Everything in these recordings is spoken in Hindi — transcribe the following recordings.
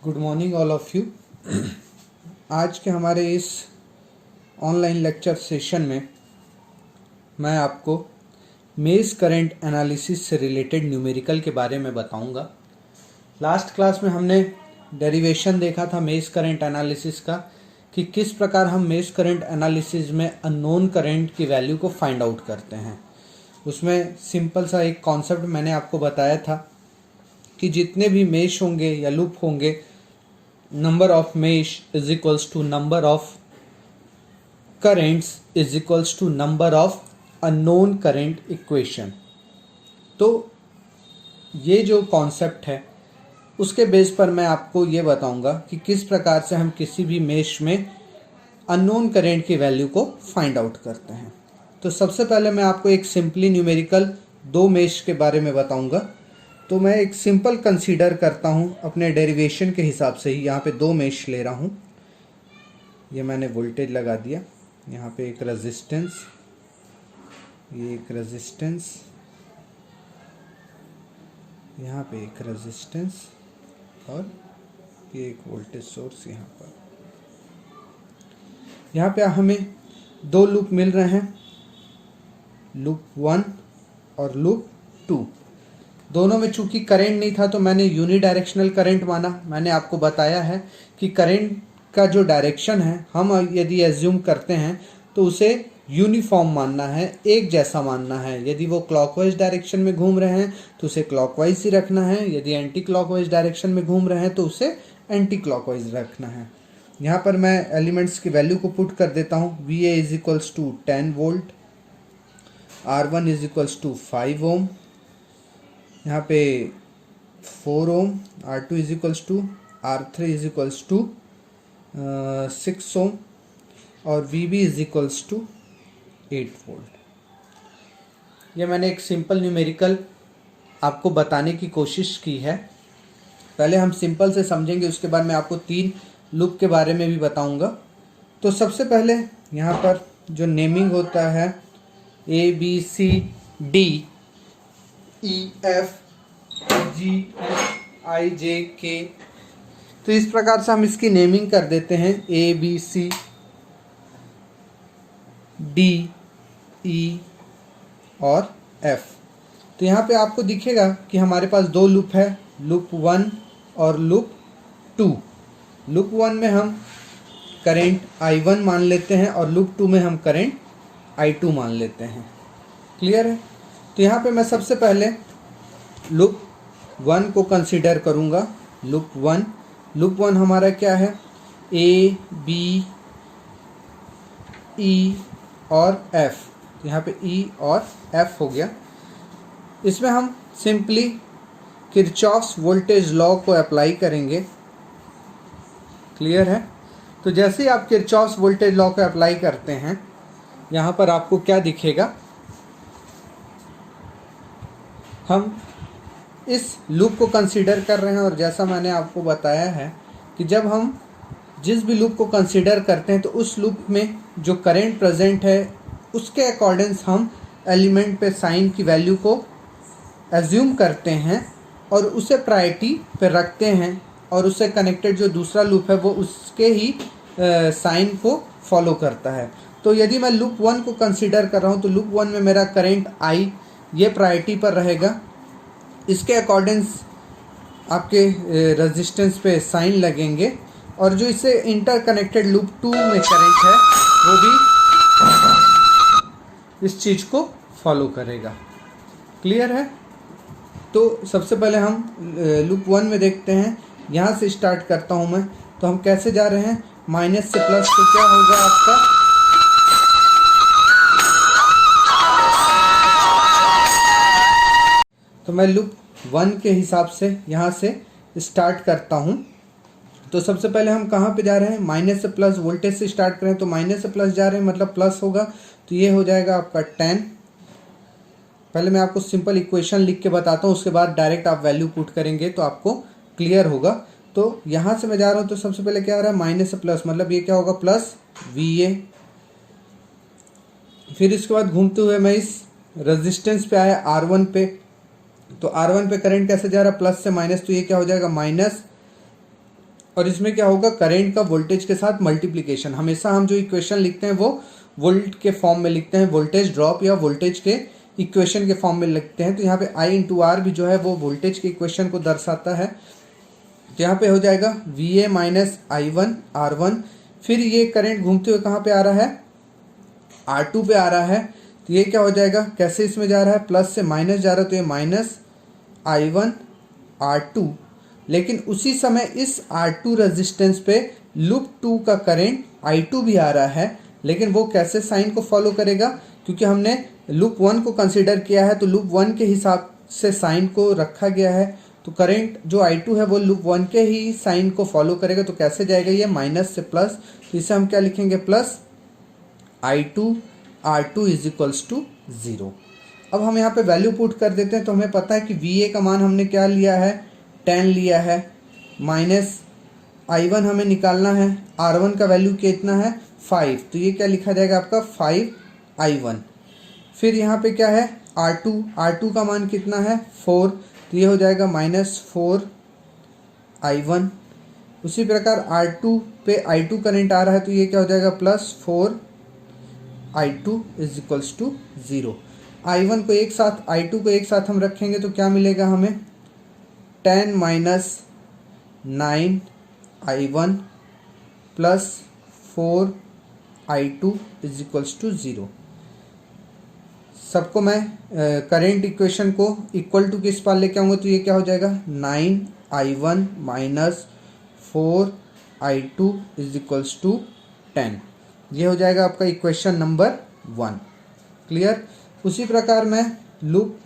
Good morning all of you. आज के हमारे इस ऑनलाइन लेक्चर सेशन में मैं आपको मेज़ करंट एनालिसिस से रिलेटेड न्यूमेरिकल के बारे में बताऊंगा। लास्ट क्लास में हमने डेरिवेशन देखा था मेज़ करंट एनालिसिस का कि किस प्रकार हम मेज़ करंट एनालिसिस में अननोन करंट की वैल्यू को फाइंड आउट करते हैं। उसमें सिंपल सा एक कॉन्सेप्ट मैंने आपको बताया था कि जितने भी मेश होंगे या लूप होंगे, number of mesh is equals to number of currents is equals to number of unknown current equation. तो ये जो कॉन्सेप्ट है उसके बेस पर मैं आपको ये बताऊंगा कि किस प्रकार से हम किसी भी मेश में अननोन करंट की वैल्यू को फाइंड आउट करते हैं। तो सबसे पहले मैं आपको एक सिंपली न्यूमेरिकल दो मेश के बारे में बताऊंगा। तो मैं एक सिंपल कंसीडर करता हूँ अपने डेरिवेशन के हिसाब से ही। यहाँ पे दो मेश ले रहा हूँ। ये मैंने वोल्टेज लगा दिया, यहाँ पे एक रेजिस्टेंस, ये एक रेजिस्टेंस, यहाँ पे एक रेजिस्टेंस और ये एक वोल्टेज सोर्स यहाँ पर। यहाँ पे हमें दो लूप मिल रहे हैं, लूप 1 और लूप 2। दोनों में चूंकि करंट नहीं था तो मैंने यूनिडायरेक्शनल करंट माना। मैंने आपको बताया है कि करंट का जो डायरेक्शन है हम यदि एज्यूम करते हैं तो उसे यूनिफॉर्म मानना है, एक जैसा मानना है। यदि वो क्लॉकवाइज डायरेक्शन में घूम रहे हैं तो उसे क्लॉकवाइज ही रखना है, यदि एंटी क्लॉकवाइज डायरेक्शन में घूम रहे हैं तो उसे एंटी क्लॉकवाइज रखना है। यहाँ पर मैं एलिमेंट्स की वैल्यू को पुट कर देता हूँ। VA is equals to 10 volt, R1 is equals to 5 ohm, यहाँ पे 4 ohm, R2 is equals to, R3 is equals to 6 ohm और VB is equals to 8 volt. ये मैंने एक सिंपल न्यूमेरिकल आपको बताने की कोशिश की है। पहले हम सिंपल से समझेंगे, उसके बाद मैं आपको 3 लूप के बारे में भी बताऊंगा। तो सबसे पहले यहाँ पर जो नेमिंग होता है ABCD EF G I J K, तो इस प्रकार से हम इसकी नेमिंग कर देते हैं ABC D E और F। तो यहाँ पे आपको दिखेगा कि हमारे पास दो लूप है, लूप 1 और लूप 2। लूप 1 में हम करंट I1 मान लेते हैं और लूप 2 में हम करंट I2 मान लेते हैं। क्लियर है? तो यहाँ पे मैं सबसे पहले लूप 1 को कंसीडर करूँगा। लूप 1 हमारा क्या है? A B E और F। यहाँ पे E और F हो गया। इसमें हम सिंपली किरचॉफ्स वोल्टेज लॉ को अप्लाई करेंगे। क्लियर है? तो जैसे ही आप किरचॉफ्स वोल्टेज लॉ को अप्लाई करते हैं, यहाँ पर आपको क्या दिखेगा? हम इस लूप को कंसीडर कर रहे हैं और जैसा मैंने आपको बताया है कि जब हम जिस भी लूप को कंसीडर करते हैं तो उस लूप में जो करंट प्रेजेंट है उसके अकॉर्डिंग्स हम एलिमेंट पे साइन की वैल्यू को एज्यूम करते हैं और उसे प्रायोरिटी पे रखते हैं, और उससे कनेक्टेड जो दूसरा लूप है वो उसके ही साइन को फॉलो करता है। तो यदि मैं लूप 1 को कंसीडर कर रहा हूँ तो लूप 1 में मेरा करंट I ये प्रायोरिटी पर रहेगा। इसके अकॉर्डिंग्स आपके रेजिस्टेंस पे साइन लगेंगे और जो इससे इंटरकनेक्टेड लूप 2 में करंट है वो भी इस चीज़ को फॉलो करेगा। क्लियर है? तो सबसे पहले हम लूप 1 में देखते हैं। यहाँ से स्टार्ट करता हूँ मैं। तो हम कैसे जा रहे हैं? माइनस से प्लस, तो क्या होगा आपका? तो मैं लूप 1 के हिसाब से यहाँ से स्टार्ट करता हूँ। तो सबसे पहले हम कहाँ पे जा रहे हैं? माइनस से प्लस। वोल्टेज से स्टार्ट करें तो माइनस से प्लस जा रहे हैं, मतलब प्लस होगा। तो ये हो जाएगा आपका 10। पहले मैं आपको सिंपल इक्वेशन लिख के बताता हूँ, उसके बाद डायरेक्ट आप वैल्यू पुट करेंगे तो आपको क्लियर होगा। तो यहाँ से मैं जा रहा हूँ तो सबसे पहले क्या आ रहा है? माइनस से प्लस, मतलब ये क्या होगा? Plus VA। फिर इसके बाद घूमते हुए मैं इस रेजिस्टेंस पे आया R1 पे। तो R1 पे करंट कैसे जा रहा है? प्लस से माइनस, तो ये क्या हो जाएगा? माइनस और इसमें क्या होगा, करंट का वोल्टेज के साथ मल्टीप्लिकेशन। हमेशा हम जो इक्वेशन लिखते हैं वो वोल्ट के फॉर्म में लिखते हैं, वोल्टेज ड्रॉप या वोल्टेज के इक्वेशन के फॉर्म में लिखते हैं। तो यहाँ पे I इंटू आर भी जो है वो वोल्टेज के इक्वेशन को दर्शाता है। तो यहाँ पे हो जाएगा VA माइनस I1 R1। फिर ये करंट घूमते हुए कहाँ पे आ रहा है, R2 पे आ रहा है। तो ये क्या हो जाएगा, कैसे इसमें जा रहा है, प्लस से माइनस जा रहा है, तो ये माइनस I1 R2। लेकिन उसी समय इस R2 रेजिस्टेंस पे लूप 2 का करंट I2 भी आ रहा है, लेकिन वो कैसे साइन को फॉलो करेगा, क्योंकि हमने लूप 1 को कंसीडर किया है तो लूप 1 के हिसाब से साइन को रखा गया है। तो करंट जो I2 है वो लूप 1 के ही साइन को फॉलो करेगा। तो कैसे जाएगा ये, माइनस से प्लस। तो इसे हम क्या लिखेंगे, plus I2 R2 is equals to 0। अब हम यहाँ पे वैल्यू पुट कर देते हैं। तो हमें पता है कि VA का मान हमने क्या लिया है, 10 लिया है, माइनस I1 हमें निकालना है, R1 का वैल्यू कितना है 5। तो ये क्या लिखा जाएगा आपका 5I1। फिर यहाँ पे क्या है R2 का मान कितना है 4। तो ये हो जाएगा माइनस 4I1। उसी प्रकार R2 पे I2 करंट आ रहा है, तो ये क्या हो जाएगा plus 4I2 is equals to 0। I1 को एक साथ I2 को एक साथ हम रखेंगे तो क्या मिलेगा हमें, 10 minus 9I1 plus 4I2 is equals to 0। सबको मैं करंट इक्वेशन को इक्वल टू किस पार लेके आऊँगा, तो ये क्या हो जाएगा 9I1 minus 4I2 is equals to 10। ये हो जाएगा आपका इक्वेशन नंबर 1। क्लियर। उसी प्रकार मैं लूप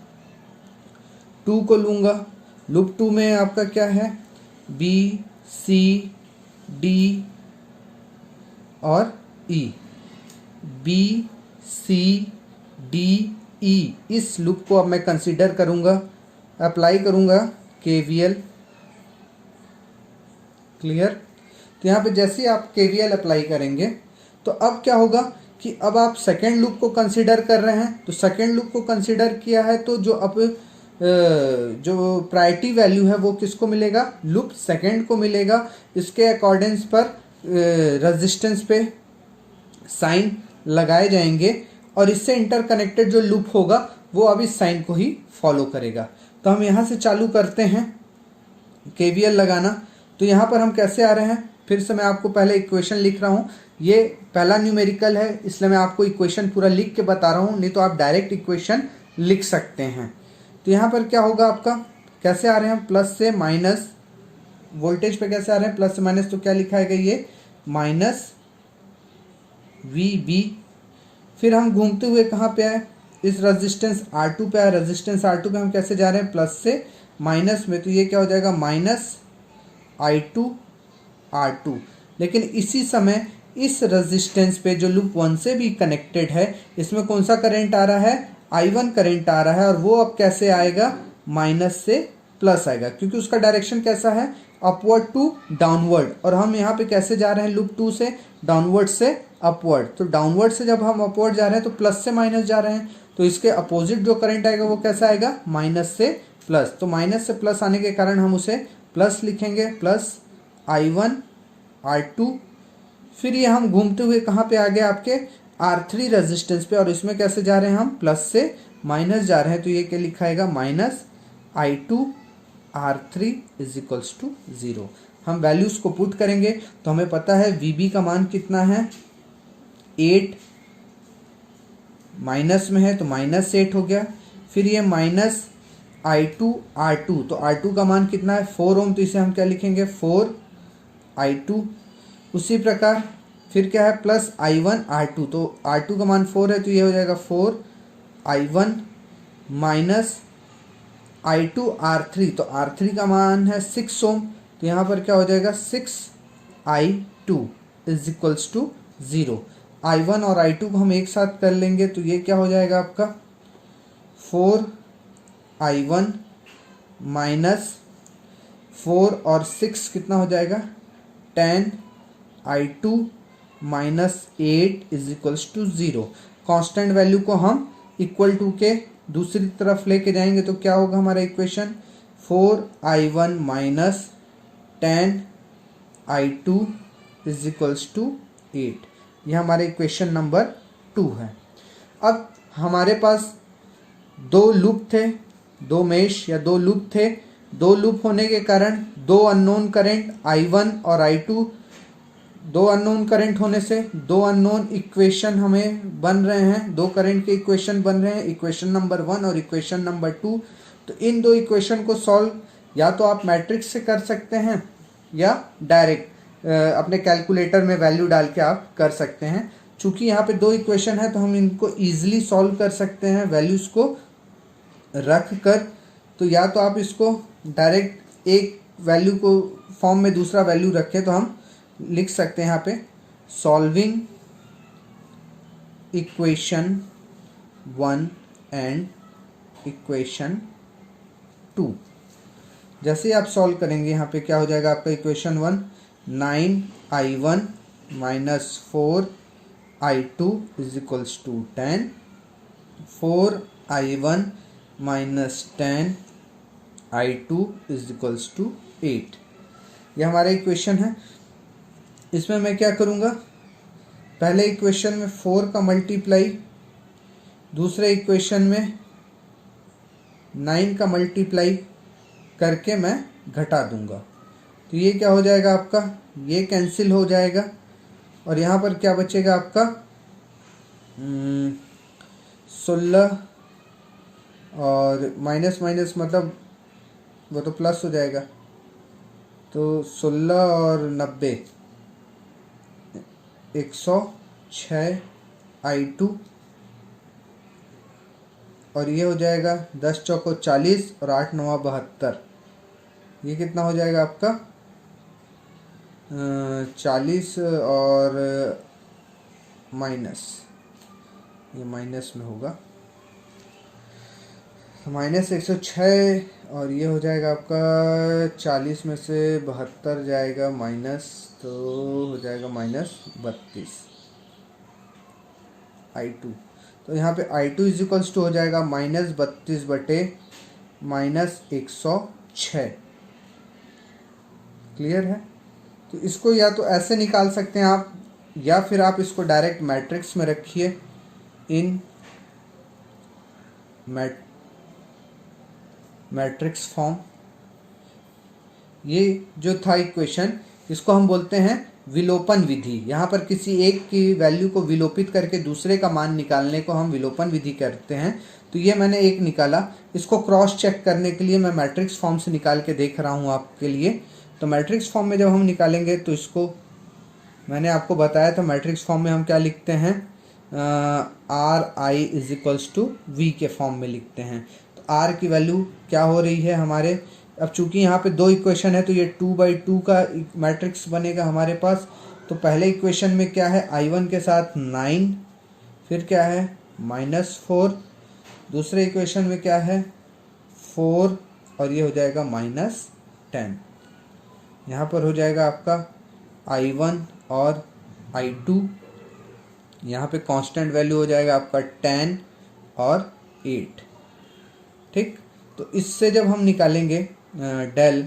2 को लूँगा। लूप 2 में आपका क्या है, B C D और E। B C D E इस लूप को अब मैं कंसीडर करूँगा, अप्लाई करूँगा KVL। क्लियर। तो यहाँ पे जैसे ही आप KVL अप्लाई करेंगे तो अब क्या होगा कि अब आप सेकेंड लूप को कंसीडर कर रहे हैं। तो सेकेंड लूप को कंसीडर किया है तो जो अब जो प्रायोरिटी वैल्यू है वो किसको मिलेगा, लूप सेकेंड को मिलेगा। इसके अकॉर्डिंग्स पर रेजिस्टेंस पे साइन लगाए जाएंगे और इससे इंटरकनेक्टेड जो लूप होगा वो अब इस साइन को ही फॉलो करेगा। तो हम यहाँ से चालू करते हैं KVL लगाना। तो यहाँ पर हम कैसे आ रहे हैं, फिर से मैं आपको पहले इक्वेशन लिख रहा हूँ। ये पहला न्यूमेरिकल है इसलिए मैं आपको इक्वेशन पूरा लिख के बता रहा हूँ, नहीं तो आप डायरेक्ट इक्वेशन लिख सकते हैं। तो यहाँ पर क्या होगा आपका, कैसे आ रहे हैं, प्लस से माइनस, वोल्टेज पे कैसे आ रहे हैं प्लस से माइनस, तो क्या लिखा है ये माइनस VB। फिर हम घूमते हुए कहाँ पे आए, इस रेजिस्टेंस R2 पे आए। रेजिस्टेंस R2 पे हम कैसे जा रहे हैं, प्लस से माइनस में। तो ये क्या हो जाएगा माइनस I2 R2। लेकिन इसी समय इस रेजिस्टेंस पे जो लूप 1 से भी कनेक्टेड है, इसमें कौन सा करंट आ रहा है, I1 करंट आ रहा है। और वो अब कैसे आएगा, माइनस से प्लस आएगा, क्योंकि उसका डायरेक्शन कैसा है, अपवर्ड टू डाउनवर्ड। और हम यहाँ पे कैसे जा रहे हैं, लूप 2 से डाउनवर्ड से अपवर्ड। तो डाउनवर्ड से जब हम अपवर्ड जा रहे हैं तो प्लस से माइनस जा रहे हैं, तो इसके अपोजिट जो करंट आएगा वो कैसा आएगा, माइनस से प्लस। तो माइनस से प्लस आने के कारण हम उसे प्लस लिखेंगे, प्लस I1 R2। फिर ये हम घूमते हुए कहाँ पे आ गए, आपके R3 रेजिस्टेंस पे, और इसमें कैसे जा रहे हैं हम, प्लस से माइनस जा रहे हैं। तो ये क्या लिखाएगा, minus I2 R3 is equals to 0। हम वैल्यूज़ को पुट करेंगे तो हमें पता है VB का मान कितना है 8, माइनस में है तो माइनस 8 हो गया। फिर ये माइनस I2 R2, तो R2 का मान कितना है 4 ओम, तो इसे हम क्या लिखेंगे 4I2। उसी प्रकार फिर क्या है, प्लस I1 R2, तो R2 का मान 4 है तो ये हो जाएगा 4I1 माइनस I2 R3, तो R3 का मान है 6 ओम, तो यहाँ पर क्या हो जाएगा 6I2 is equals to 0। I1 और I2 को हम एक साथ कर लेंगे तो ये क्या हो जाएगा आपका 4I1 माइनस 4 और 6 कितना हो जाएगा 10I2 minus 8 is equals to 0। Constant value को हम इक्वल टू के दूसरी तरफ लेके जाएंगे तो क्या होगा हमारा equation, 4I1 minus I2 is equals to 8। यह हमारे इक्वेशन नंबर 2 है। अब हमारे पास दो लूप थे, दो मेश या दो लूप थे। दो लूप होने के कारण दो अननोन करंट I1 और I2, दो अननोन करंट होने से दो अननोन इक्वेशन हमें बन रहे हैं, दो करंट के इक्वेशन बन रहे हैं, इक्वेशन नंबर 1 और इक्वेशन नंबर 2। तो इन दो इक्वेशन को सॉल्व या तो आप मैट्रिक्स से कर सकते हैं या डायरेक्ट अपने कैलकुलेटर में वैल्यू डाल के आप कर सकते हैं। चूंकि यहाँ पे दो इक्वेशन है तो हम इनको ईजिली सॉल्व कर सकते हैं वैल्यूज़ को रख कर। तो या तो आप इसको डायरेक्ट एक वैल्यू को फॉर्म में दूसरा वैल्यू रखें तो हम लिख सकते हैं यहाँ पे सॉल्विंग इक्वेशन 1 एंड इक्वेशन 2। जैसे ही आप सॉल्व करेंगे यहाँ पे क्या हो जाएगा आपका equation 1, 9I1 minus 4I2 is equals to 10, 4I1 minus 10I2 is equals to 8। यह हमारा इक्वेशन है। इसमें मैं क्या करूँगा, पहले इक्वेशन में 4 का मल्टीप्लाई, दूसरे इक्वेशन में 9 का मल्टीप्लाई करके मैं घटा दूंगा। तो ये क्या हो जाएगा आपका, ये कैंसिल हो जाएगा और यहाँ पर क्या बचेगा आपका 16 और माइनस माइनस मतलब वो तो प्लस हो जाएगा। तो 16 और 90 106 I2 और ये हो जाएगा 10 चौको 40 और 8 9 72। ये कितना हो जाएगा आपका 40 और माइनस, ये माइनस में होगा माइनस 106 और ये हो जाएगा आपका 40 में से 72 जाएगा माइनस, तो हो जाएगा माइनस 32 I2। तो यहाँ पे I2 इज इक्वल्स टू हो जाएगा माइनस 32 बटे माइनस 106। क्लियर है। तो इसको या तो ऐसे निकाल सकते हैं आप या फिर आप इसको डायरेक्ट मैट्रिक्स में रखिए इन मैट्रिक्स फॉर्म। ये जो था इक्वेशन, इसको हम बोलते हैं विलोपन विधि। यहाँ पर किसी एक की वैल्यू को विलोपित करके दूसरे का मान निकालने को हम विलोपन विधि करते हैं। तो ये मैंने एक निकाला, इसको क्रॉस चेक करने के लिए मैं मैट्रिक्स फॉर्म से निकाल के देख रहा हूँ आपके लिए। तो मैट्रिक्स फॉर्म में जब हम निकालेंगे तो इसको मैंने आपको बताया था, मैट्रिक्स फॉर्म में हम क्या लिखते हैं, RI is equals to V के फॉर्म में लिखते हैं। तो R की वैल्यू क्या हो रही है हमारे, अब चूंकि यहाँ पे दो इक्वेशन है तो ये 2/2 का मैट्रिक्स बनेगा हमारे पास। तो पहले इक्वेशन में क्या है, I1 के साथ 9, फिर क्या है -4, दूसरे इक्वेशन में क्या है 4 और ये हो जाएगा -10। यहाँ पर हो जाएगा आपका I1 और I2, यहाँ पे कांस्टेंट वैल्यू हो जाएगा आपका 10 और 8। ठीक, तो इससे जब हम निकालेंगे डेल,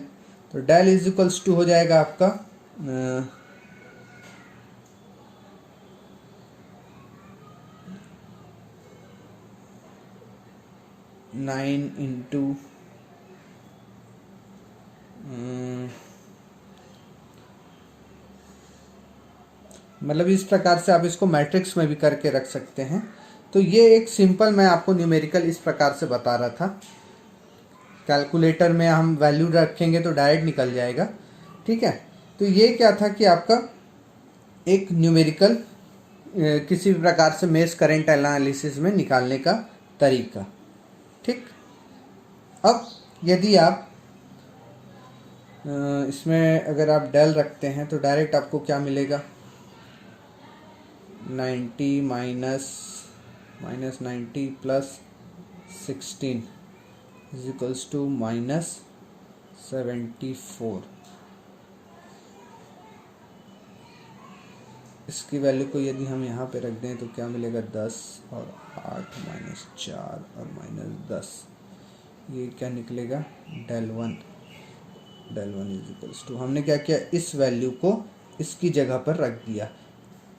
तो डेल इज इक्वल्स टू हो जाएगा आपका 9 इंटू मतलब इस प्रकार से आप इसको मैट्रिक्स में भी करके रख सकते हैं। तो ये एक सिंपल मैं आपको न्यूमेरिकल इस प्रकार से बता रहा था। कैलकुलेटर में हम वैल्यू रखेंगे तो डायरेक्ट निकल जाएगा। ठीक है, तो ये क्या था कि आपका एक न्यूमेरिकल किसी भी प्रकार से मेश करंट एनालिसिस में निकालने का तरीका। ठीक, अब यदि आप इसमें अगर आप डेल रखते हैं तो डायरेक्ट आपको क्या मिलेगा, 90 minus 90 plus 16 is equals to -74। इसकी वैल्यू को यदि हम यहाँ पे रख दें तो क्या मिलेगा, 10 और 8 -4 और -10, ये क्या निकलेगा del 1। del 1 is equals to, हमने क्या किया, इस वैल्यू को इसकी जगह पर रख दिया।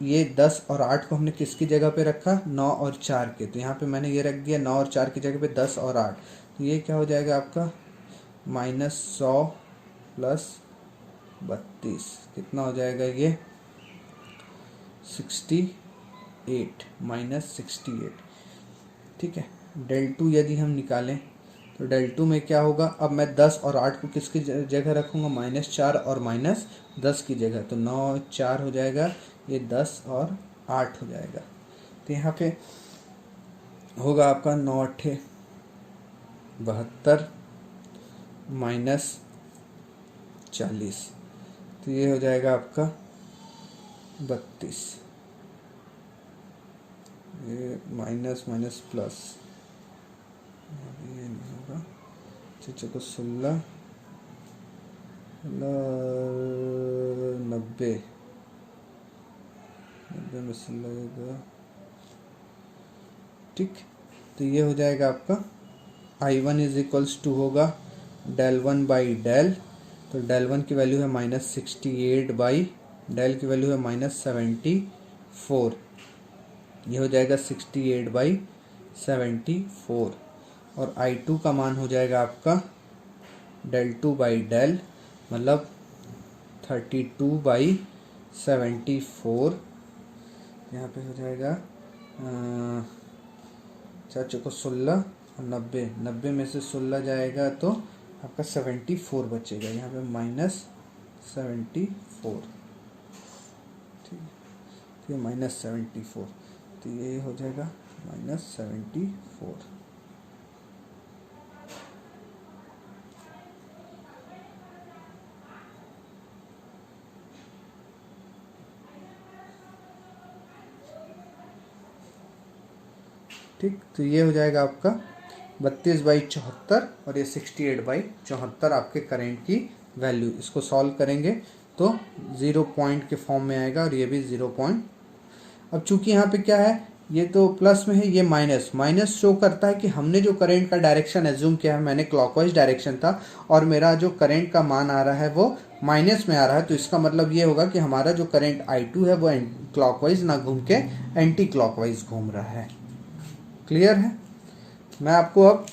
ये 10 और 8 को हमने किसकी जगह पे रखा, 9 और 4 के, तो यहाँ पे मैंने ये रख दिया 9 और 4 की जगह पे 10 और 8। तो ये क्या हो जाएगा आपका -100 प्लस 32, कितना हो जाएगा ये 68 -68। ठीक है, del 2 यदि हम निकालें तो del 2 में क्या होगा, अब मैं 10 और 8 को किसकी जगह रखूँगा, -4 और -10 की जगह, तो 9 4 हो जाएगा, ये 10 और 8 हो जाएगा। तो यहाँ पे होगा आपका 9 8 72 -40, तो ये हो जाएगा आपका 32, ये माइनस माइनस प्लस, ये नहीं होगा, चलो को 16 90 में 16 लगेगा। ठीक, तो ये हो जाएगा आपका I1 इज इक्वल्स टू होगा del 1 बाई del, तो del 1 की वैल्यू है -68 बाई del की वैल्यू है -74, ये हो जाएगा 68 बाई 74। और I2 का मान हो जाएगा आपका del 2 बाई del, मतलब 32 बाई 74, यहाँ पे हो जाएगा 4 को 16 और 90 में से 16 जाएगा तो आपका 74 बचेगा, यहाँ पे -74। ठीक है, तो ये -74, तो ये हो जाएगा -74। ठीक, तो ये हो जाएगा आपका 32/74 और ये 68/74 आपके करंट की वैल्यू। इसको सॉल्व करेंगे तो 0 पॉइंट के फॉर्म में आएगा और ये भी 0 पॉइंट। अब चूंकि यहाँ पे क्या है, ये तो प्लस में है, ये माइनस शो करता है कि हमने जो करंट का डायरेक्शन एज्यूम किया है, मैंने क्लॉकवाइज डायरेक्शन था और मेरा जो करंट का मान आ रहा है वो माइनस में आ रहा है, तो इसका मतलब ये होगा कि हमारा जो करंट I2 है वो क्लॉकवाइज ना घूम के एंटी क्लॉकवाइज घूम रहा है। क्लियर है? मैं आपको अब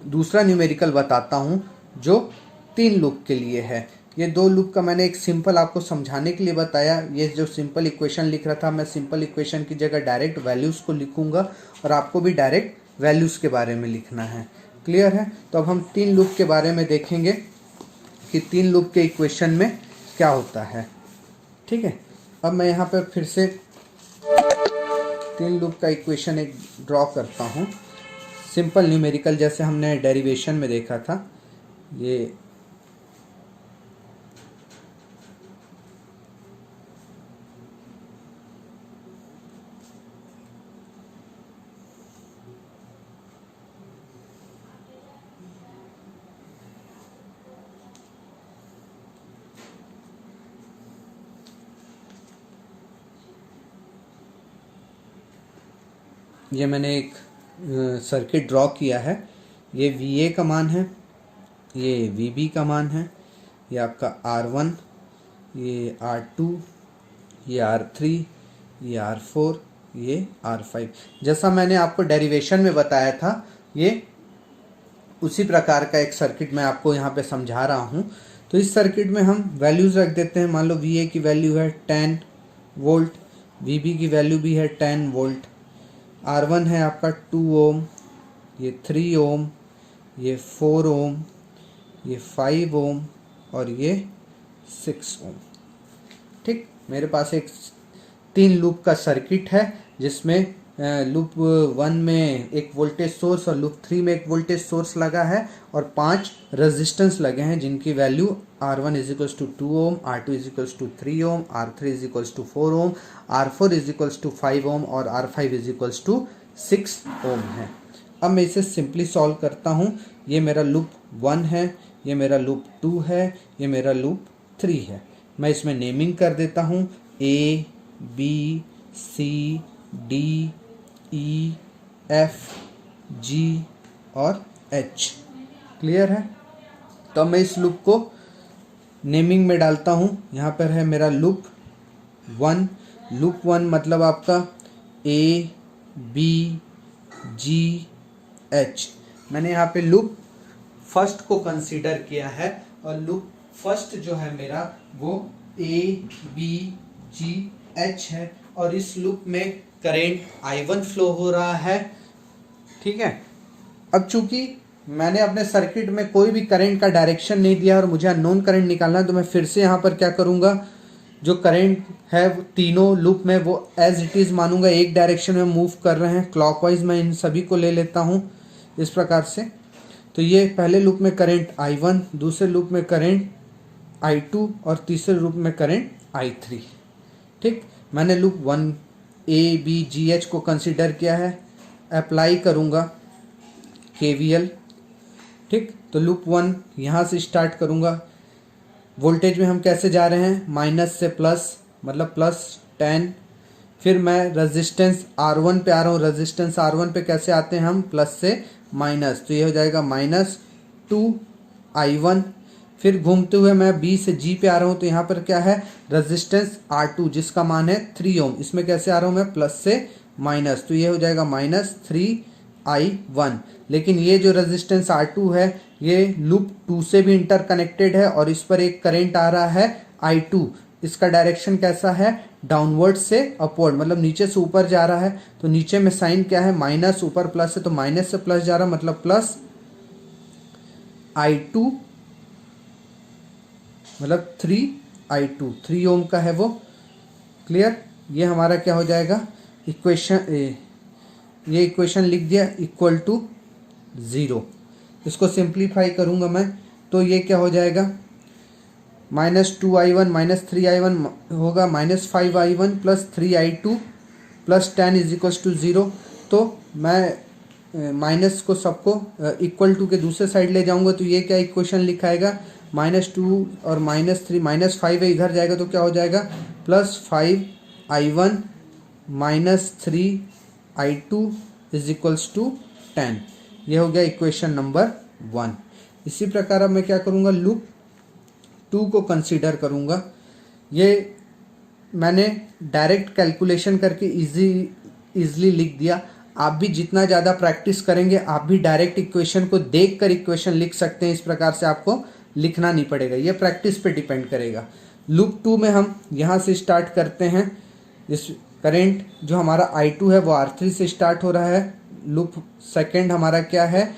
दूसरा न्यूमेरिकल बताता हूँ जो 3 लूप के लिए है। ये 2 लूप का मैंने एक सिंपल आपको समझाने के लिए बताया। ये जो सिंपल इक्वेशन लिख रहा था, मैं सिंपल इक्वेशन की जगह डायरेक्ट वैल्यूज़ को लिखूंगा और आपको भी डायरेक्ट वैल्यूज़ के बारे में लिखना है। क्लियर है? तो अब हम 3 लूप के बारे में देखेंगे कि 3 लूप के इक्वेशन में क्या होता है। ठीक है, अब मैं यहाँ पर फिर से 3 लूप का इक्वेशन एक ड्रॉ करता हूँ, सिंपल न्यूमेरिकल जैसे हमने डेरिवेशन में देखा था। ये मैंने एक सर्किट ड्रॉ किया है। ये VA का मान है, ये VB का मान है, ये आपका R1, ये R2, ये R3, ये R4, ये R5। जैसा मैंने आपको डेरिवेशन में बताया था, ये उसी प्रकार का एक सर्किट मैं आपको यहाँ पे समझा रहा हूँ। तो इस सर्किट में हम वैल्यूज़ रख देते हैं। मान लो VA की वैल्यू है 10 वोल्ट, VB की वैल्यू भी है 10 वोल्ट, R1 है आपका 2 ओम, ये 3 ओम, ये 4 ओम, ये 5 ओम और ये 6 ओम। ठीक, मेरे पास एक 3 लूप का सर्किट है जिसमें लूप 1 में एक वोल्टेज सोर्स और लूप 3 में एक वोल्टेज सोर्स लगा है और 5 रेजिस्टेंस लगे हैं जिनकी वैल्यू R1 = 2 ओम, R2 = 3 ओम, R3 = 4 ओम, R4 = 5 ओम और R5 = 6 ओम है। अब मैं इसे सिंपली सॉल्व करता हूँ। ये मेरा लूप 1 है, ये मेरा लूप 2 है, ये मेरा लूप 3 है। मैं इसमें नेमिंग कर देता हूँ A, B, C, D, E, F, G और H। क्लियर है? तो मैं इस लूप को नेमिंग में डालता हूँ। यहाँ पर है मेरा लूप 1। लूप 1 मतलब आपका A B G H। मैंने यहाँ पे लूप फर्स्ट को कंसीडर किया है और लूप फर्स्ट जो है मेरा वो A B G H है और इस लूप में करेंट I1 फ्लो हो रहा है। ठीक है। अब चूंकि मैंने अपने सर्किट में कोई भी करंट का डायरेक्शन नहीं दिया और मुझे अननोन करंट निकालना है, तो मैं फिर से यहाँ पर क्या करूँगा, जो करंट है वो तीनों लूप में वो एज इट इज़ मानूंगा, एक डायरेक्शन में मूव कर रहे हैं क्लॉकवाइज। मैं इन सभी को ले लेता हूँ इस प्रकार से। तो ये पहले लूप में करंट I1, दूसरे लूप में करंट I2 और तीसरे लूप में करंट I3। ठीक, मैंने loop 1 A B G H को कंसिडर किया है। अप्लाई करूँगा KVL। ठीक, तो लूप 1 यहाँ से स्टार्ट करूँगा। वोल्टेज में हम कैसे जा रहे हैं, माइनस से प्लस, मतलब +10। फिर मैं रेजिस्टेंस R1 पे आ रहा हूँ। रेजिस्टेंस R1 पे कैसे आते हैं हम, प्लस से माइनस, तो ये हो जाएगा -2I1। फिर घूमते हुए मैं B से G पे आ रहा हूँ, तो यहाँ पर क्या है, रेजिस्टेंस R2 जिसका मान है 3 ओम। इसमें कैसे आ रहा हूँ मैं, प्लस से माइनस, तो ये हो जाएगा -3I1। लेकिन ये जो रेजिस्टेंस R2 है ये लूप 2 से भी इंटरकनेक्टेड है और इस पर एक करंट आ रहा है I2। इसका डायरेक्शन कैसा है, डाउनवर्ड से अपवर्ड, मतलब नीचे से ऊपर जा रहा है। तो नीचे में साइन क्या है, माइनस, ऊपर प्लस है, तो माइनस से प्लस जा रहा है, मतलब प्लस I2, मतलब 3I2, 3 ओम का है वो। क्लियर। ये हमारा क्या हो जाएगा, इक्वेशन, ये इक्वेशन लिख दिया, इक्वल टू 0। इसको सिंप्लीफाई करूंगा मैं, तो ये क्या हो जाएगा, -2I1 -3I1 होगा -5I1 + 3I2 + 10 = 0। तो मैं माइनस को सबको इक्वल टू के दूसरे साइड ले जाऊंगा, तो ये क्या इक्वेशन लिखाएगा, -2 और -3, -5 है इधर जाएगा, तो क्या हो जाएगा, +5I1 -3I2 = 10। ये हो गया इक्वेशन नंबर 1। इसी प्रकार अब मैं क्या करूँगा, लूप 2 को कंसीडर करूँगा। ये मैंने डायरेक्ट कैलकुलेशन करके इजीली लिख दिया। आप भी जितना ज़्यादा प्रैक्टिस करेंगे आप भी डायरेक्ट इक्वेशन को देखकर इक्वेशन लिख सकते हैं। इस प्रकार से आपको लिखना नहीं पड़ेगा, ये प्रैक्टिस पे डिपेंड करेगा। लूप 2 में हम यहाँ से स्टार्ट करते हैं। इस करंट जो हमारा I2 है वो R3 से स्टार्ट हो रहा है। लूप सेकंड हमारा क्या है,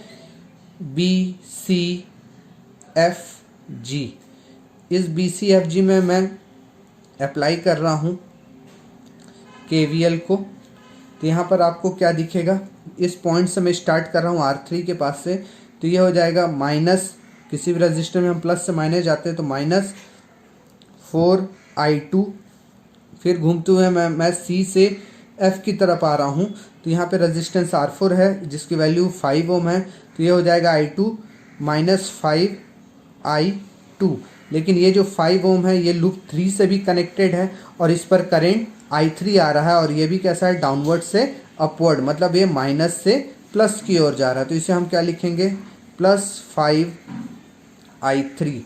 BCFG। इस BCFG में मैं अप्लाई कर रहा हूँ KVL को। तो यहाँ पर आपको क्या दिखेगा, इस पॉइंट से मैं स्टार्ट कर रहा हूँ R3 के पास से, तो ये हो जाएगा माइनस, किसी भी रजिस्टर में हम प्लस से माइनस जाते हैं, तो -4I2। फिर घूमते हुए मैं C से F की तरफ आ रहा हूँ, तो यहाँ पे रेजिस्टेंस R4 है जिसकी वैल्यू 5 ओम है, तो ये हो जाएगा I2 -5I2। लेकिन ये जो 5 ओम है ये लूप 3 से भी कनेक्टेड है और इस पर करंट I3 आ रहा है और ये भी कैसा है, डाउनवर्ड से अपवर्ड, मतलब ये माइनस से प्लस की ओर जा रहा है। तो इसे हम क्या लिखेंगे, +5I3।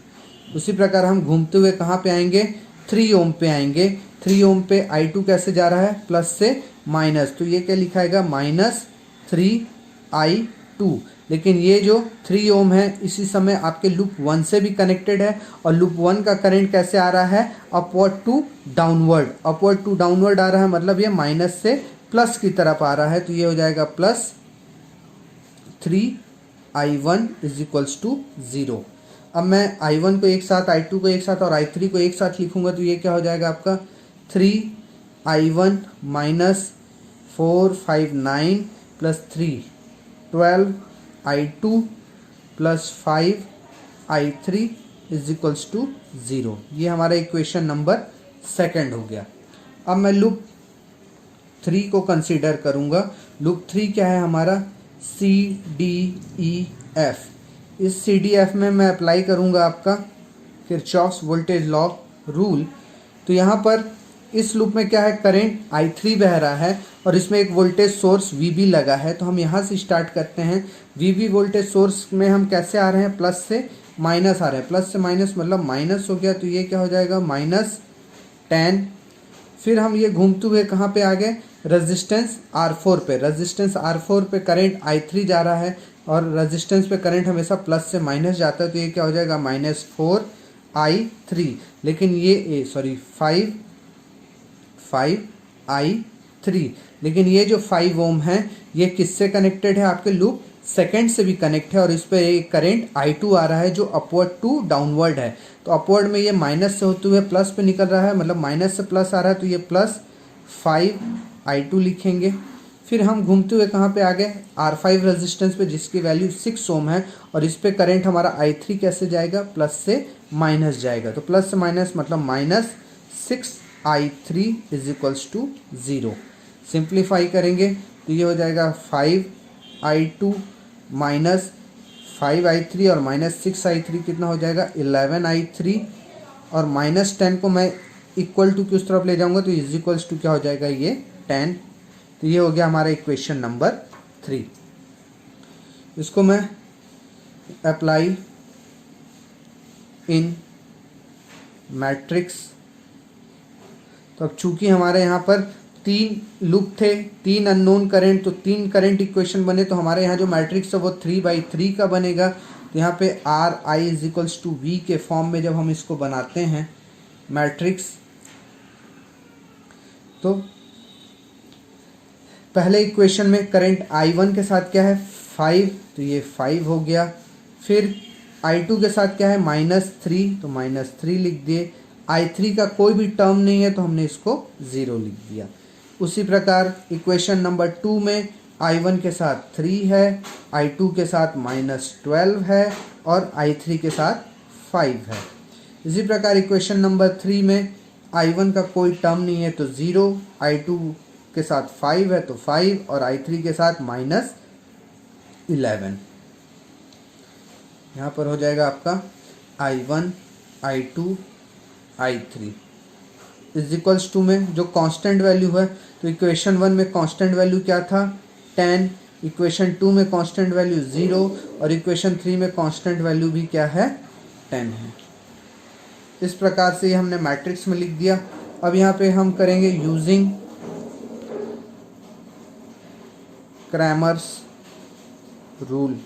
उसी प्रकार हम घूमते हुए कहाँ पे आएंगे, 3 ओम पे आएंगे। 3 ओम पे I2 कैसे जा रहा है, प्लस से माइनस, तो ये क्या लिखाएगा, -3I2। लेकिन ये जो 3 ओम है इसी समय आपके लूप 1 से भी कनेक्टेड है और लूप 1 का करंट कैसे आ रहा है, upward to downward, upward to downward आ रहा है, मतलब ये माइनस से प्लस की तरफ आ रहा है। तो ये हो जाएगा +3I1 = 0। अब मैं I1 को एक साथ, I2 को एक साथ और I3 को एक साथ लिखूंगा, तो ये क्या हो जाएगा आपका, 3I1 -459 + 3 12I2 + 5I3 = 0। ये हमारा इक्वेशन नंबर सेकंड हो गया। अब मैं लूप 3 को कंसीडर करूँगा। लूप 3 क्या है हमारा, CDEF। इस CDEF में मैं अप्लाई करूँगा आपका किरचॉफ्स वोल्टेज लॉ रूल। तो यहाँ पर इस लूप में क्या है, करंट I3 बह रहा है और इसमें एक वोल्टेज सोर्स VB लगा है। तो हम यहाँ से स्टार्ट करते हैं। VB वोल्टेज सोर्स में हम कैसे आ रहे हैं, प्लस से माइनस आ रहे हैं, प्लस से माइनस मतलब माइनस हो गया, तो ये क्या हो जाएगा -10। फिर हम ये घूमते हुए कहाँ पे आ गए, रेजिस्टेंस R4 पे। रेजिस्टेंस R4 पे करंट I3 जा रहा है और रेजिस्टेंस पे करंट हमेशा प्लस से माइनस जाता है, तो ये क्या हो जाएगा -4I3। लेकिन ये 5I3, लेकिन ये जो 5 ओम है ये किससे कनेक्टेड है, आपके लूप सेकंड से भी कनेक्ट है और इस पर एक करंट I2 आ रहा है जो अपवर्ड टू डाउनवर्ड है। तो अपवर्ड में ये माइनस से होते हुए प्लस पे निकल रहा है, मतलब माइनस से प्लस आ रहा है, तो ये +5I2 लिखेंगे। फिर हम घूमते हुए कहाँ पे आ गए, R5 रेजिस्टेंस पे जिसकी वैल्यू 6 ओम है और इस पे करंट हमारा I3 कैसे जाएगा, प्लस से माइनस जाएगा। तो प्लस से माइनस मतलब -6I3 = 0। सिंप्लीफाई करेंगे तो ये हो जाएगा 5I2 -5I3 और -6I3 कितना हो जाएगा 11I3, और -10 को मैं इक्वल टू की उस तरफ ले जाऊंगा तो = क्या हो जाएगा ये 10। तो ये हो गया हमारा इक्वेशन नंबर 3। इसको मैं अप्लाई इन मैट्रिक्स। तो अब चूंकि हमारे यहाँ पर 3 लूप थे, 3 अननोन करंट, तो 3 करंट इक्वेशन बने, तो हमारे यहाँ जो मैट्रिक्स है वो 3/3 का बनेगा। तो यहाँ पे RI = V के फॉर्म में जब हम इसको बनाते हैं मैट्रिक्स, तो पहले इक्वेशन में करंट I1 के साथ क्या है 5, तो ये 5 हो गया। फिर I2 के साथ क्या है -3, तो -3 लिख दिए। I3 का कोई भी टर्म नहीं है तो हमने इसको 0 लिख दिया। उसी प्रकार इक्वेशन नंबर 2 में I1 के साथ 3 है, I2 के साथ -12 है और I3 के साथ 5 है। इसी प्रकार इक्वेशन नंबर 3 में I1 का कोई टर्म नहीं है तो 0, I2 के साथ 5 है तो 5 और I3 के साथ -11। यहाँ पर हो जाएगा आपका I1, I2, I3 = में जो कांस्टेंट वैल्यू है, तो इक्वेशन 1 में कांस्टेंट वैल्यू क्या था 10, इक्वेशन 2 में कांस्टेंट वैल्यू 0 और इक्वेशन 3 में कांस्टेंट वैल्यू भी क्या है 10 है। इस प्रकार से हमने मैट्रिक्स में लिख दिया। अब यहाँ पे हम करेंगे यूजिंग क्रैमर्स रूल।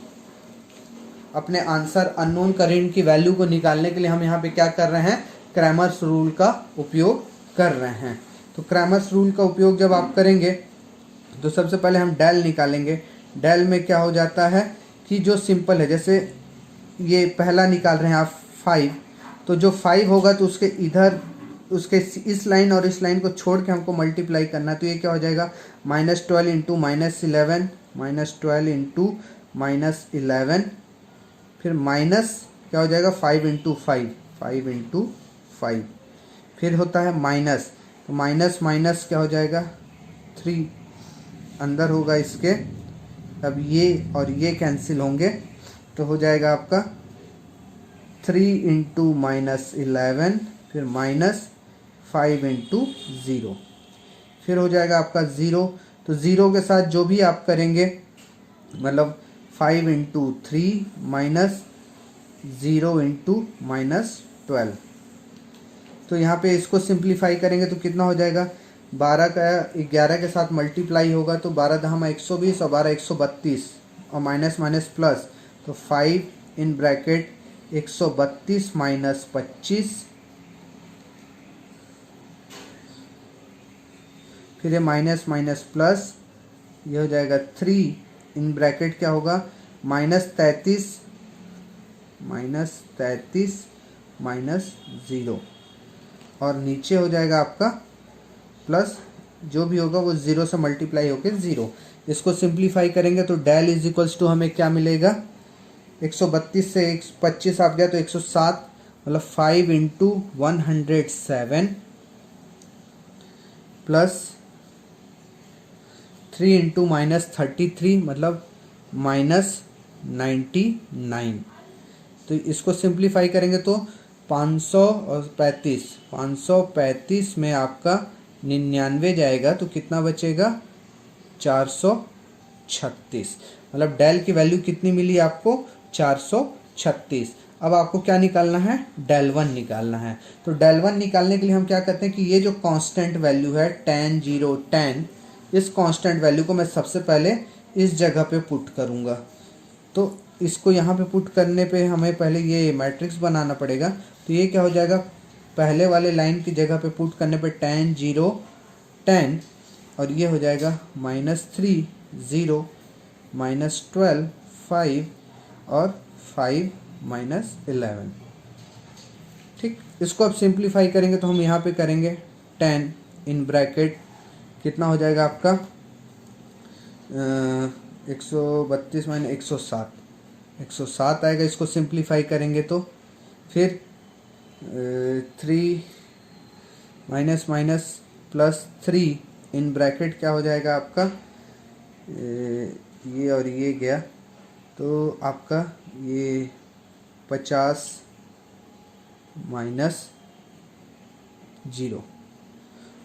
अपने आंसर अननोन करंट की वैल्यू को निकालने के लिए हम यहाँ पे क्या कर रहे हैं, क्रैमर्स रूल का उपयोग कर रहे हैं। तो क्रैमर्स रूल का उपयोग जब आप करेंगे तो सबसे पहले हम डेल निकालेंगे। डेल में क्या हो जाता है कि जो सिंपल है, जैसे ये पहला निकाल रहे हैं आप 5, तो जो 5 होगा तो उसके इधर उसके इस लाइन और इस लाइन को छोड़ के हमको मल्टीप्लाई करना, तो ये क्या हो जाएगा -12 × -11, -12 × -11, फिर माइनस क्या हो जाएगा 5 × 5, 5 × 5, फिर होता है माइनस, तो माइनस माइनस क्या हो जाएगा 3 अंदर होगा इसके। अब ये और ये कैंसिल होंगे तो हो जाएगा आपका 3 × -11, फिर -5 × 0, फिर हो जाएगा आपका 0। तो 0 के साथ जो भी आप करेंगे मतलब 5 × 3 -0 × -12, तो यहाँ पे इसको सिंप्लीफाई करेंगे तो कितना हो जाएगा 12 का 11 के साथ मल्टीप्लाई होगा तो 12 × 120 और 12 × 132 और माइनस माइनस प्लस, तो 5 इन ब्रैकेट 132 - 25, फिर ये माइनस माइनस प्लस, ये हो जाएगा 3 इन ब्रैकेट क्या होगा -33 -0 और नीचे हो जाएगा आपका प्लस, जो भी होगा वो 0 से मल्टीप्लाई होकर 0। इसको सिंप्लीफाई करेंगे तो डेल = हमें क्या मिलेगा 132 से 25 आप गया तो 107, मतलब 5 × 107 प्लस 3 × -33 मतलब -99। तो इसको सिंप्लीफाई करेंगे तो 535 में आपका 99 जाएगा तो कितना बचेगा 436, मतलब डेल की वैल्यू कितनी मिली आपको 436। अब आपको क्या निकालना है, del 1 निकालना है। तो del 1 निकालने के लिए हम क्या करते हैं कि ये जो कांस्टेंट वैल्यू है tan 0 tan, इस कांस्टेंट वैल्यू को मैं सबसे पहले इस जगह पे पुट करूँगा। तो इसको यहाँ पे पुट करने पे हमें पहले ये मैट्रिक्स बनाना पड़ेगा। तो ये क्या हो जाएगा, पहले वाले लाइन की जगह पे पुट करने पे tan 0 tan, और ये हो जाएगा -3 0 -12 5 और 5 -11। ठीक, इसको अब सिंप्लीफाई करेंगे तो हम यहाँ पे करेंगे 10 इन ब्रैकेट कितना हो जाएगा आपका 132 - 107 आएगा। इसको सिंप्लीफाई करेंगे तो फिर 3 minus minus plus 3 in bracket क्या हो जाएगा आपका ये और ये गया तो आपका ये 50 - 0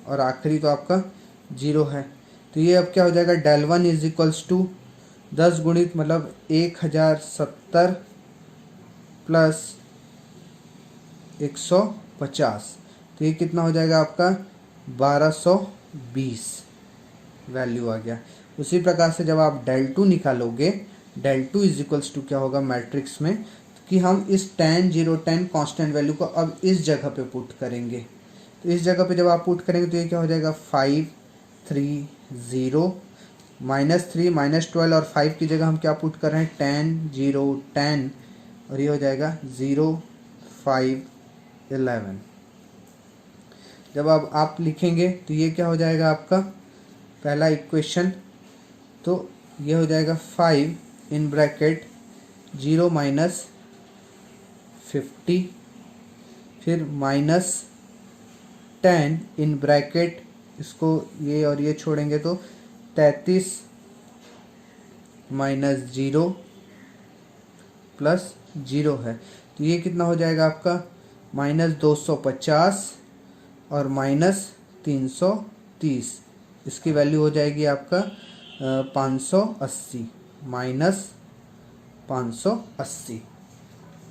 और आखिरी तो आपका 0 है। तो ये अब क्या हो जाएगा, del 1 इज इक्वल्स टू 10 गुणित मतलब 1070 प्लस 150। तो ये कितना हो जाएगा आपका 1220 वैल्यू आ गया। उसी प्रकार से जब आप del 2 निकालोगे, del 2 इज इक्वल्स टू क्या होगा मैट्रिक्स में कि हम इस tan 0 tan कांस्टेंट वैल्यू को अब इस जगह पे पुट करेंगे। तो इस जगह पे जब आप पुट करेंगे तो ये क्या हो जाएगा 5 3 0 -3 -12 और 5 की जगह हम क्या पुट कर रहे हैं tan 0 tan, और ये हो जाएगा 0 5 11। जब अब आप लिखेंगे तो ये क्या हो जाएगा आपका पहला इक्वेशन, तो ये हो जाएगा 5 इन ब्रैकेट 0 -50 फिर -10 इन ब्रैकेट, इसको ये और ये छोड़ेंगे तो 33 -0 प्लस 0 है। तो ये कितना हो जाएगा आपका -250 और -330। इसकी वैल्यू हो जाएगी आपका 580 -580।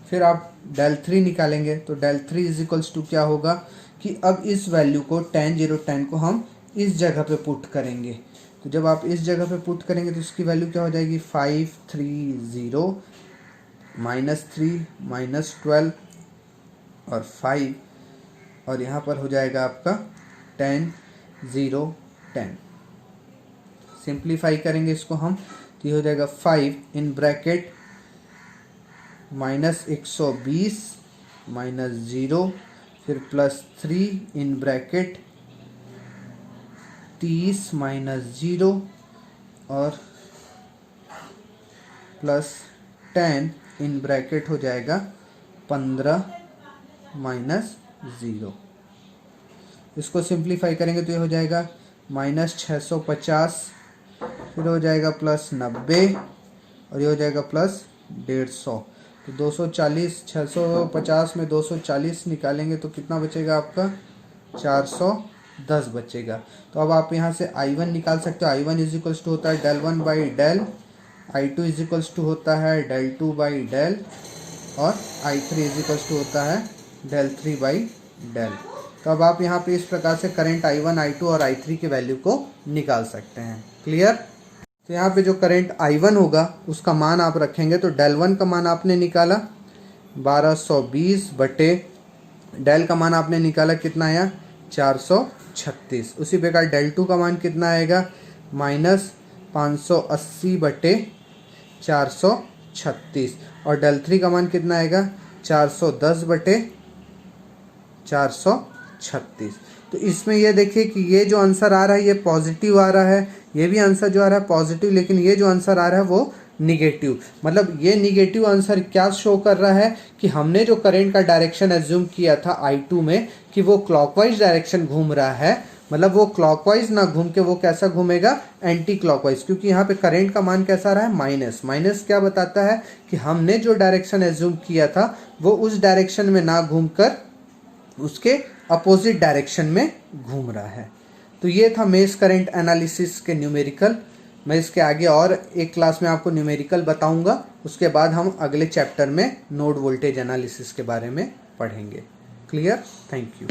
फिर आप del 3 निकालेंगे तो del 3 इज इक्वल्स टू क्या होगा कि अब इस वैल्यू को tan 0 tan को हम इस जगह पे पुट करेंगे। तो जब आप इस जगह पे पुट करेंगे तो इसकी वैल्यू क्या हो जाएगी 5 3 0 -3 -12 और 5, और यहाँ पर हो जाएगा आपका tan 0 tan। सिंप्लीफाई करेंगे इसको हम तो ये हो जाएगा 5 इन ब्रैकेट -120 -0 फिर +3 इन ब्रैकेट 30 -0 और +10 इन ब्रैकेट हो जाएगा 15 -0। इसको सिंप्लीफाई करेंगे तो ये हो जाएगा -650 फिर हो जाएगा +90 और ये हो जाएगा +150। तो 240 650 में 240 निकालेंगे तो कितना बचेगा आपका 410 बचेगा। तो अब आप यहाँ से I1 निकाल सकते हो। I1 इज इक्वल्स टू होता है del 1 by del, I2 is equals to होता है del 2 बाई del और I3 इज इक्वल्स टू होता है del 3 बाई del। तो अब आप यहाँ पे इस प्रकार से करंट I1 I2 और I3 की वैल्यू को निकाल सकते हैं। क्लियर। तो यहाँ पे जो करंट I1 होगा उसका मान आप रखेंगे तो del 1 का मान आपने निकाला 1220 बटे del का मान आपने निकाला कितना आया 436। उसी प्रकार del 2 का मान कितना आएगा -580 बटे 436 और del 3 का मान कितना आएगा 410 बटे 436। तो इसमें ये देखिए कि ये जो आंसर आ रहा है ये पॉजिटिव आ रहा है, ये भी आंसर जो आ रहा है पॉजिटिव, लेकिन ये जो आंसर आ रहा है वो निगेटिव। मतलब ये निगेटिव आंसर क्या शो कर रहा है कि हमने जो करंट का डायरेक्शन एज्यूम किया था I2 में कि वो क्लॉकवाइज डायरेक्शन घूम रहा है, मतलब वो क्लॉकवाइज ना घूम के वो कैसा घूमेगा एंटी क्लॉकवाइज, क्योंकि यहाँ पे करंट का मान कैसा रहा है माइनस। माइनस क्या बताता है कि हमने जो डायरेक्शन एज्यूम किया था वो उस डायरेक्शन में ना घूमकर उसके अपोजिट डायरेक्शन में घूम रहा है। तो ये था मेश करंट एनालिसिस के न्यूमेरिकल। मैं इसके आगे और एक क्लास में आपको न्यूमेरिकल बताऊंगा। उसके बाद हम अगले चैप्टर में नोड वोल्टेज एनालिसिस के बारे में पढ़ेंगे। क्लियर? Thank you.